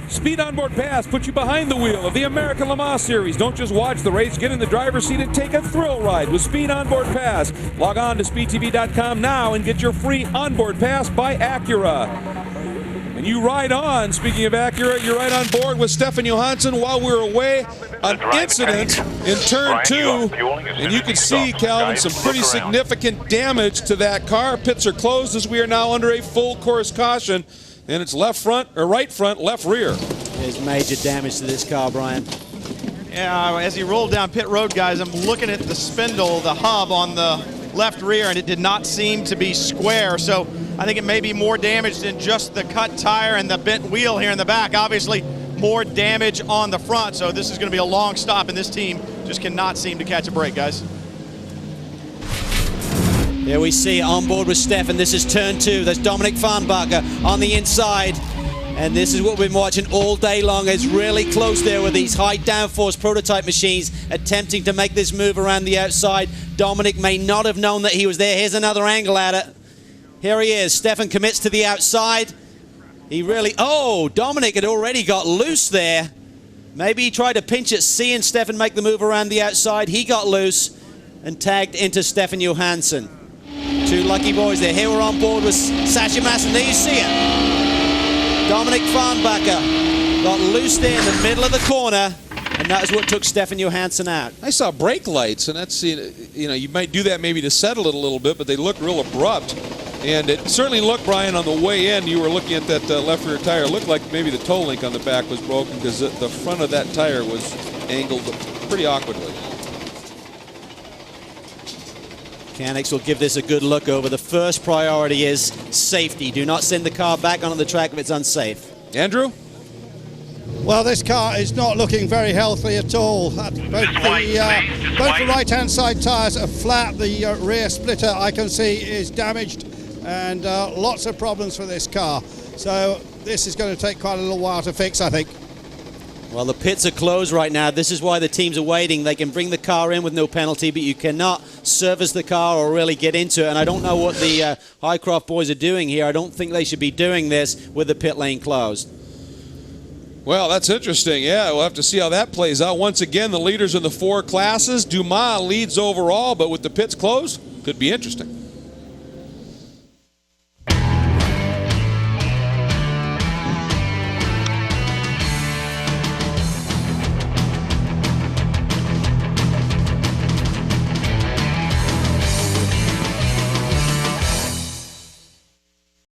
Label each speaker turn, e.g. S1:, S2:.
S1: Speed Onboard Pass puts you behind the wheel of the American Le Mans Series. Don't just watch the race, get in the driver's seat and take a thrill ride with Speed Onboard Pass. Log on to speedtv.com now and get your free onboard pass by Acura. And you ride on, speaking of Acura, you're right on board with Stefan Johansson while we're away. An incident in turn 2, and you can see, Calvin, some pretty significant damage to that car. Pits are closed as we are now under a full course caution. And it's left front, or right front, left rear.
S2: There's major damage to this car, Brian.
S3: Yeah, as he rolled down pit road, guys, I'm looking at the spindle, the hub on the left rear, and it did not seem to be square. So I think it may be more damage than just the cut tire and the bent wheel here in the back. Obviously, more damage on the front. So this is going to be a long stop, and this team just cannot seem to catch a break, guys.
S2: Here we see on board with Stefan. This is turn 2. There's Dominic Farnbacher on the inside. And this is what we've been watching all day long. It's really close there with these high downforce prototype machines attempting to make this move around the outside. Dominic may not have known that he was there. Here's another angle at it. Here he is. Stefan commits to the outside. He really... Oh, Dominic had already got loose there. Maybe he tried to pinch it, seeing Stefan make the move around the outside. He got loose and tagged into Stefan Johansson. Two lucky boys there. Here we're on board with Sasha Masson. There you see it. Dominic Farnbacher got loose there in the middle of the corner, and that is what took Stefan Johansson out.
S1: I saw brake lights, and that's, you know, you might do that maybe to settle it a little bit, but they look real abrupt. And it certainly looked, Brian, on the way in, you were looking at that left rear tire. It looked like maybe the toe link on the back was broken because the front of that tire was angled pretty awkwardly.
S2: Mechanics will give this a good look over. The first priority is safety. Do not send the car back onto the track if it's unsafe.
S1: Andrew?
S4: Well, this car is not looking very healthy at all. Both the right-hand side tyres are flat. The rear splitter, I can see, is damaged, and lots of problems for this car. So this is going to take quite a little while to fix, I think.
S2: Well, the pits are closed right now. This is why the teams are waiting. They can bring the car in with no penalty, but you cannot service the car or really get into it. And I don't know what the Highcroft boys are doing here. I don't think they should be doing this with the pit lane closed.
S1: Well, that's interesting. Yeah, we'll have to see how that plays out. Once again, the leaders in the 4 classes. Dumas leads overall, but with the pits closed, could be interesting.